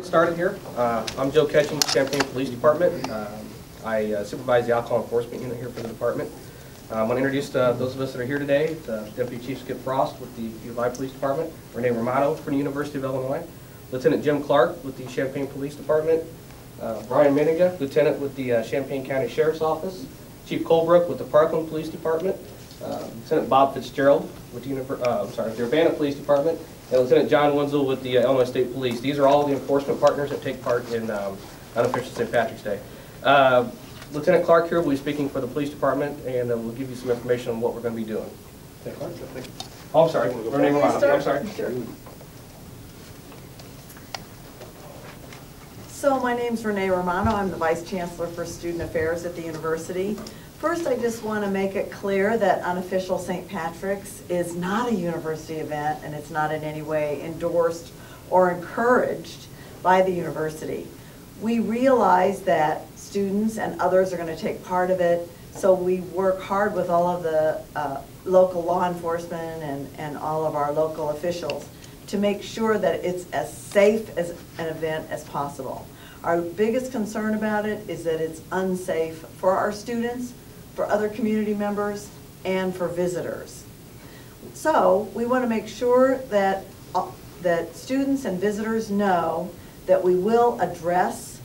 started here. I'm Joe Ketchum, Champaign Police Department. I supervise the alcohol enforcement unit here for the department. I want to introduce those of us that are here today. Deputy Chief Skip Frost with the U of I Police Department, Renee Romano from the University of Illinois, Lieutenant Jim Clark with the Champaign Police Department, Brian Miniga, Lieutenant with the Champaign County Sheriff's Office, Chief Colebrook with the Parkland Police Department, Lieutenant Bob Fitzgerald with the Urbana Police Department, and Lieutenant John Wenzel with the Illinois State Police. These are all the enforcement partners that take part in Unofficial St. Patrick's Day. Lieutenant Clark here will be speaking for the police department, and we'll give you some information on what we're going to be doing. Oh, I'm sorry. Renee Romano. I'm sorry. Sure. So my name's Renee Romano. I'm the Vice Chancellor for Student Affairs at the university. First, I just want to make it clear that Unofficial St. Patrick's is not a university event, and it's not in any way endorsed or encouraged by the university. We realize that students and others are going to take part of it, so we work hard with all of the local law enforcement and all of our local officials to make sure that it's as safe as an event as possible. Our biggest concern about it is that it's unsafe for our students, for other community members, and for visitors. So we want to make sure that students and visitors know that we will address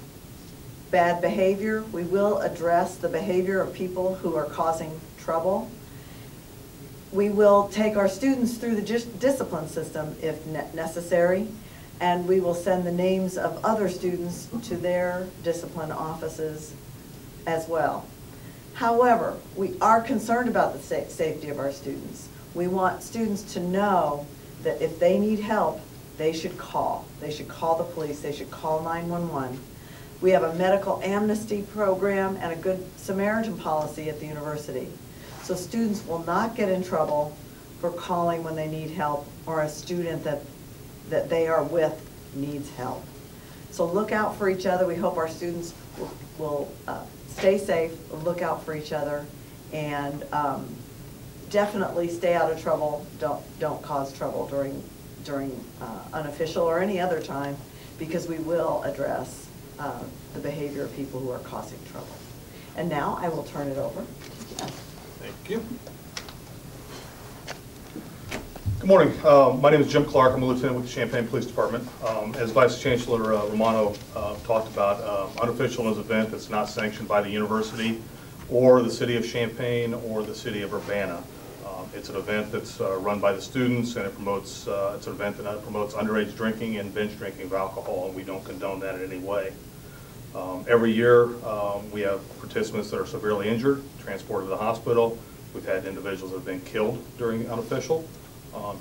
bad behavior. We will address the behavior of people who are causing trouble. We will take our students through the discipline system if necessary, and we will send the names of other students to their discipline offices as well. However, we are concerned about the safety of our students. We want students to know that if they need help, they should call. They should call the police. They should call 911. We have a medical amnesty program and a Good Samaritan policy at the university. So students will not get in trouble for calling when they need help, or a student that they are with needs help. So look out for each other. We hope our students will stay safe, look out for each other, and definitely stay out of trouble. Don't cause trouble during unofficial or any other time, because we will address the behavior of people who are causing trouble. And now I will turn it over to Jeff. Thank you. Good morning. My name is Jim Clark. I'm a lieutenant with the Champaign Police Department. As Vice Chancellor Romano talked about, Unofficial is an event that's not sanctioned by the university or the city of Champaign or the city of Urbana. It's an event that's run by the students, and it's an event that promotes underage drinking and binge drinking of alcohol, and we don't condone that in any way. Every year we have participants that are severely injured, transported to the hospital. We've had individuals that have been killed during Unofficial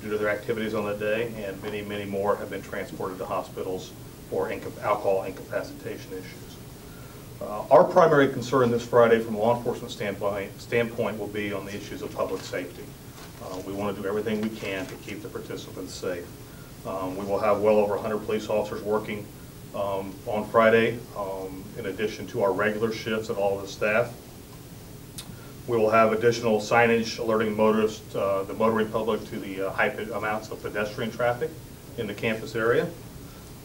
due to their activities on that day, and many, many more have been transported to hospitals for alcohol incapacitation issues. Our primary concern this Friday from a law enforcement standpoint will be on the issues of public safety. We want to do everything we can to keep the participants safe. We will have well over 100 police officers working on Friday, in addition to our regular shifts of all of the staff. We will have additional signage alerting motorists, the motoring public, to the high amounts of pedestrian traffic in the campus area.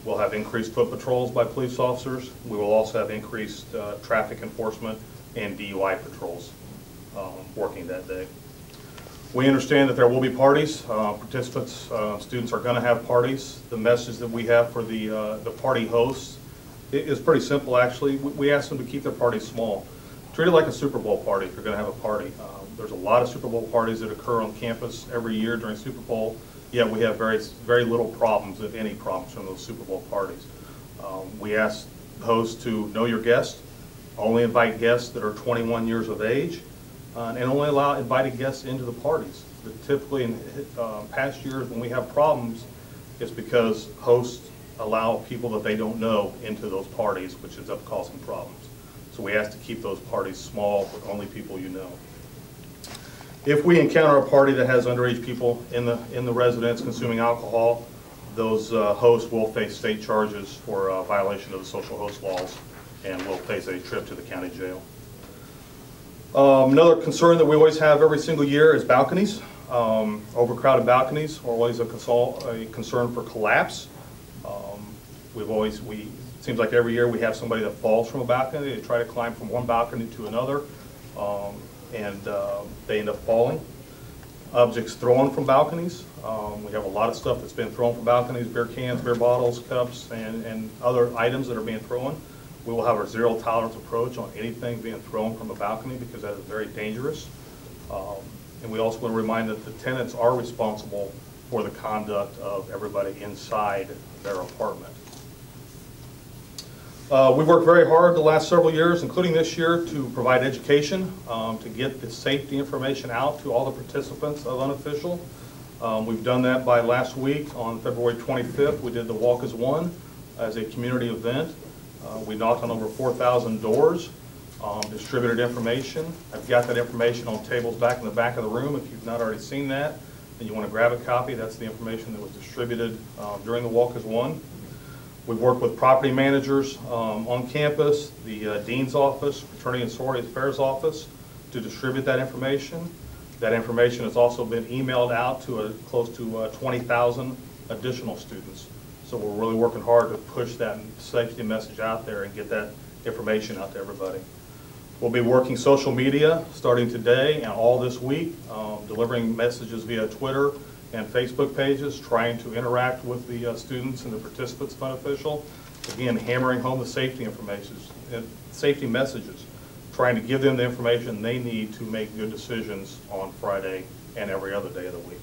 We'll have increased foot patrols by police officers. We will also have increased traffic enforcement and DUI patrols working that day. We understand that there will be parties. Participants, students are going to have parties. The message that we have for the party hosts is pretty simple, actually. We ask them to keep their parties small. Treat it like a Super Bowl party if you're going to have a party. There's a lot of Super Bowl parties that occur on campus every year during Super Bowl, yet we have very little problems, if any problems, from those Super Bowl parties. We ask hosts to know your guests, only invite guests that are 21 years of age, and only allow invited guests into the parties. But typically in past years when we have problems, it's because hosts allow people that they don't know into those parties, which ends up causing problems. So we ask to keep those parties small with only people you know. If we encounter a party that has underage people in the residence consuming alcohol, those hosts will face state charges for violation of the social host laws and will face a trip to the county jail. Another concern that we always have every single year is balconies. Overcrowded balconies are always a concern for collapse. It seems like every year we have somebody that falls from a balcony. They try to climb from one balcony to another, and they end up falling. Objects thrown from balconies. We have a lot of stuff that's been thrown from balconies, beer cans, beer bottles, cups, and other items that are being thrown. We will have a zero tolerance approach on anything being thrown from a balcony because that is very dangerous. And we also want to remind that the tenants are responsible for the conduct of everybody inside their apartment. We've worked very hard the last several years, including this year, to provide education, to get the safety information out to all the participants of Unofficial. We've done that by last week on February 25th. We did the Walk as One as a community event. We knocked on over 4,000 doors, distributed information. I've got that information on tables back in the back of the room. If you've not already seen that and you want to grab a copy, that's the information that was distributed during the Walk as One. We've worked with property managers on campus, the dean's office, fraternity and sorority affairs office to distribute that information. That information has also been emailed out to close to 20,000 additional students. So we're really working hard to push that safety message out there and get that information out to everybody. We'll be working social media starting today and all this week, delivering messages via Twitter and Facebook pages, trying to interact with the students and the participants of Unofficial. Again, hammering home the safety information, safety messages, trying to give them the information they need to make good decisions on Friday and every other day of the week.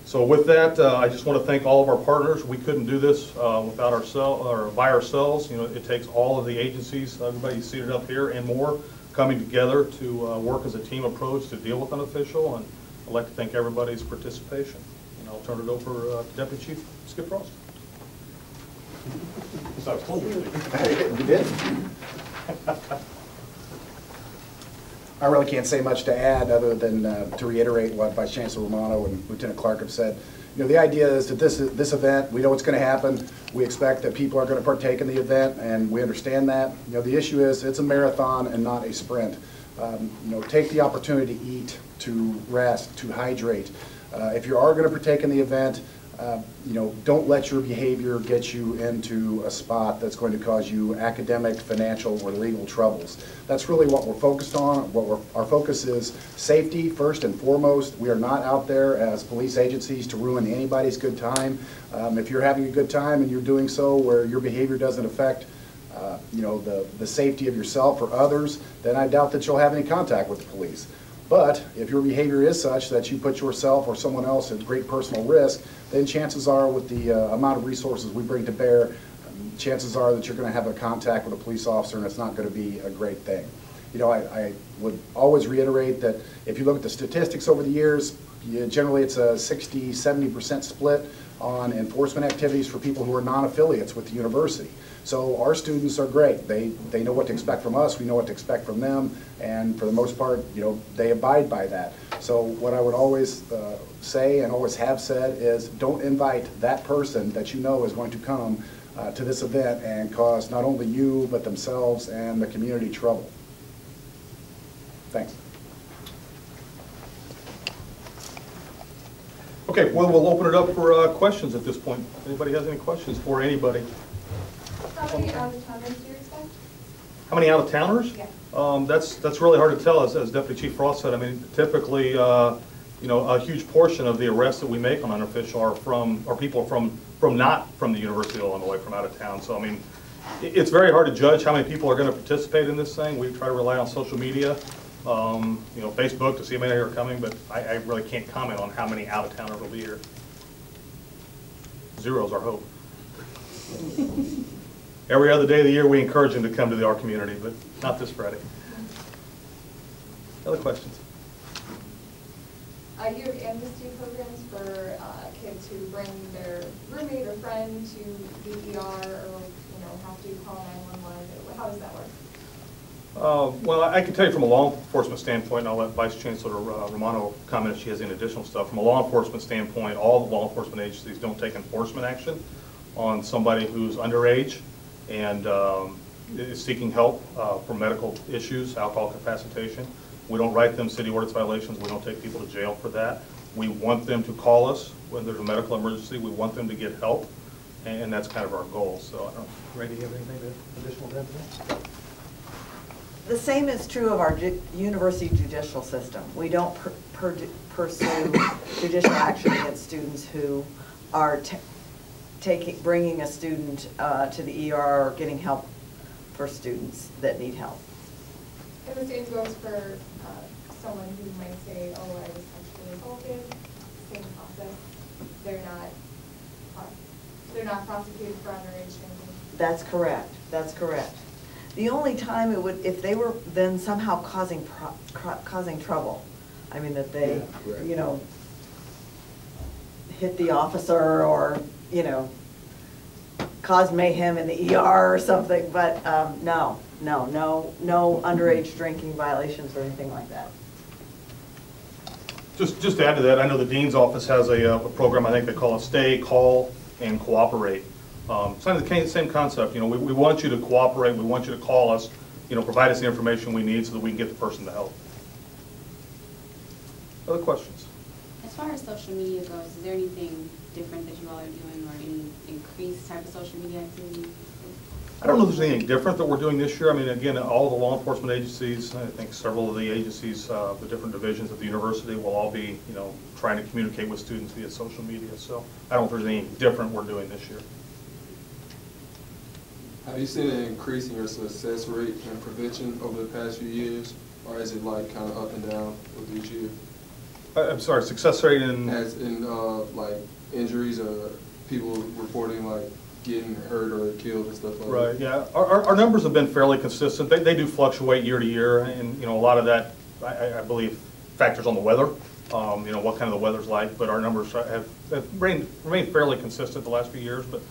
So with that, I just want to thank all of our partners. We couldn't do this without ourselves or by ourselves. You know, it takes all of the agencies, everybody seated up here and more, coming together to work as a team approach to deal with Unofficial. And I'd like to thank everybody's participation. And I'll turn it over to Deputy Chief Skip Frost. So I was told you to. You did. I really can't say much to add other than to reiterate what Vice Chancellor Romano and Lieutenant Clark have said. You know, the idea is that this event, we know what's going to happen. We expect that people are going to partake in the event, and we understand that. You know, the issue is it's a marathon and not a sprint. You know, take the opportunity to eat, to rest, to hydrate. If you are going to partake in the event, you know, don't let your behavior get you into a spot that's going to cause you academic, financial, or legal troubles. That's really what we're focused on. Our focus is safety first and foremost. We are not out there as police agencies to ruin anybody's good time. If you're having a good time and you're doing so where your behavior doesn't affect you know, the safety of yourself or others, then I doubt that you'll have any contact with the police. But if your behavior is such that you put yourself or someone else at great personal risk, then chances are with the amount of resources we bring to bear, chances are that you're going to have a contact with a police officer and it's not going to be a great thing. You know, I would always reiterate that if you look at the statistics over the years, generally it's a 60–70% split on enforcement activities for people who are non-affiliates with the university. So our students are great. They know what to expect from us. We know what to expect from them, and for the most part, you know, they abide by that. So what I would always say and always have said is, don't invite that person that you know is going to come to this event and cause not only you but themselves and the community trouble. Thanks. Okay, well, we'll open it up for questions at this point. Anybody has any questions for anybody? How many out-of-towners do you expect? How many out-of-towners? Yeah. That's really hard to tell, as Deputy Chief Frost said. I mean, typically, you know, a huge portion of the arrests that we make on Unofficial are people from not from the University of Illinois, from out of town. So I mean, it's very hard to judge how many people are going to participate in this thing. We try to rely on social media, you know, Facebook to see how many are coming, but I really can't comment on how many out-of-towners will be here. Zero's our hope. Every other day of the year, we encourage them to come to our community, but not this Friday. Other questions? You have amnesty programs for kids who bring their roommate or friend to the ER, or have to call 911. How does that work? Well, I can tell you from a law enforcement standpoint, and I'll let Vice Chancellor Romano comment if she has any additional stuff. From a law enforcement standpoint, all the law enforcement agencies don't take enforcement action on somebody who's underage and is seeking help for medical issues, alcohol incapacitation. We don't write them city ordinance violations. We don't take people to jail for that. We want them to call us when there's a medical emergency. We want them to get help. and that's kind of our goal. So I don't know, Randy, do you have anything additional to add to that? The same is true of our university judicial system. We don't pursue judicial action against students who are bringing a student to the ER or getting help for students that need help. And the same goes for someone who might say, oh, I was sexually assaulted, same process. They're not prosecuted for underage drinking. That's correct, that's correct. The only time it would, if they were then somehow causing trouble, I mean that they, you know, hit the officer or, you know, caused mayhem in the ER or something, but no underage drinking violations or anything like that. Just to add to that, I know the Dean's Office has a program, I think they call it Stay, Call, and Cooperate. It's kind of the same concept. You know, we want you to cooperate, we want you to call us, you know, provide us the information we need so that we can get the person to help. Other questions? As far as social media goes, is there anything different that you all are doing or any increased type of social media activity? I don't know if there's anything different that we're doing this year. I mean, again, all the law enforcement agencies, I think several of the agencies, the different divisions at the university will all be, you know, trying to communicate with students via social media. So I don't know if there's anything different we're doing this year. Have you seen an increase in your success rate in prevention over the past few years, or is it like kind of up and down with each year? I'm sorry, success rate in? As in like injuries or people reporting like getting hurt or killed and stuff like that? Right, yeah. Our numbers have been fairly consistent. They do fluctuate year to year, and you know, a lot of that, I believe, factors on the weather, you know, what kind of the weather's like, but our numbers have remained fairly consistent the last few years. But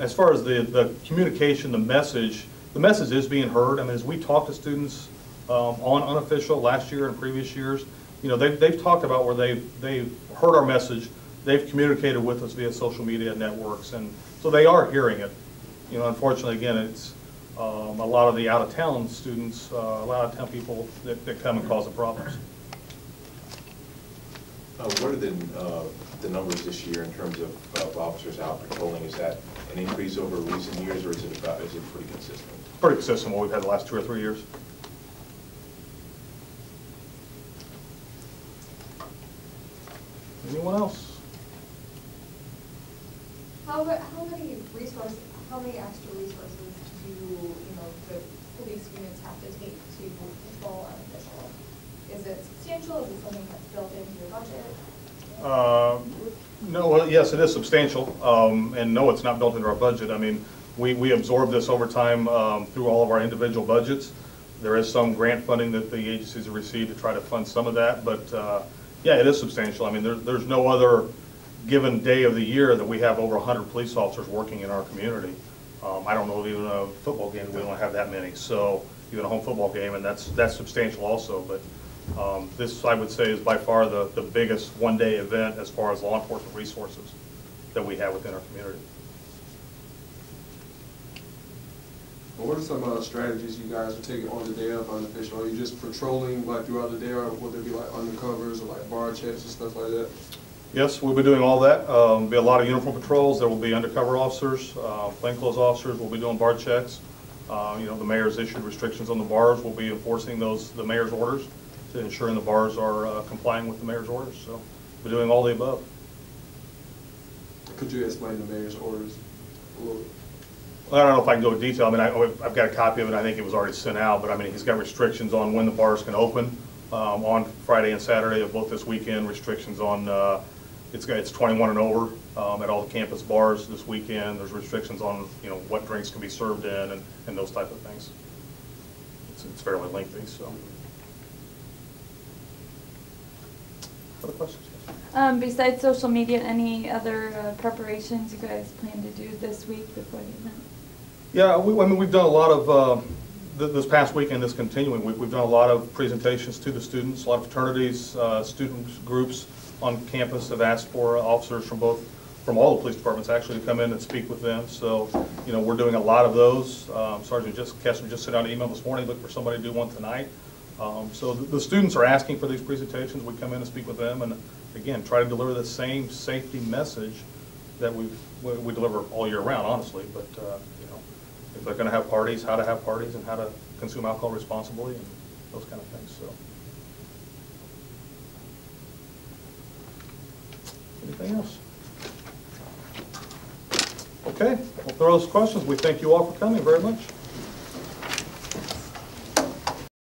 as far as the communication, the message is being heard. I mean, as we talk to students on Unofficial last year and previous years, you know, they've talked about where they've heard our message, they've communicated with us via social media networks, and so they are hearing it. You know, unfortunately, again, it's a lot of the out-of-town students, a lot of town people that come and cause the problems. What are the numbers this year in terms of officers out patrolling? Is that an increase over recent years, or is it pretty consistent? Pretty consistent what we've had the last 2 or 3 years. Anyone else? How many extra resources do the police units have to take to patrol Unofficial? Is it substantial? Is it something that's built into your budget? No, well, yes, it is substantial, and no, it's not built into our budget. I mean, we absorb this over time through all of our individual budgets. There is some grant funding that the agencies have received to try to fund some of that, but yeah, it is substantial. I mean, there's no other given day of the year that we have over 100 police officers working in our community. I don't know of even a football game we don't have that many. So even a home football game, and that's substantial also. But this, I would say, is by far the biggest one-day event as far as law enforcement resources that we have within our community. Well, what are some strategies you guys are taking on the day of Unofficial? Are you just patrolling like throughout the day, or will there be like undercovers or like bar checks and stuff like that? Yes, we'll be doing all that. There'll be a lot of uniform patrols. There will be undercover officers, plainclothes officers. We'll be doing bar checks. You know, the mayor's issued restrictions on the bars. We'll be enforcing the mayor's orders to ensuring the bars are complying with the mayor's orders. So we're doing all the above. Could you explain the mayor's orders a little bit? Well, I don't know if I can go into detail. I mean, I've got a copy of it. I think it was already sent out. But I mean, he's got restrictions on when the bars can open on Friday and Saturday of both this weekend. Restrictions on it's 21 and over at all the campus bars this weekend. There's restrictions on, you know, what drinks can be served in and those type of things. It's fairly lengthy. So, other questions? Besides social media, any other preparations you guys plan to do this week before the event? Yeah, I mean, we've done a lot of, this past weekend, this continuing week, we've done a lot of presentations to the students. A lot of fraternities, student groups on campus have asked for officers from all the police departments actually to come in and speak with them. So, you know, we're doing a lot of those. Sergeant Kessler just sent out an email this morning, looking for somebody to do one tonight. So the students are asking for these presentations. We come in and speak with them and, again, try to deliver the same safety message that we deliver all year round, honestly, but, you know, if they're going to have parties, how to have parties and how to consume alcohol responsibly and those kind of things, so. Anything else? Okay, well, if there are those questions, we thank you all for coming very much.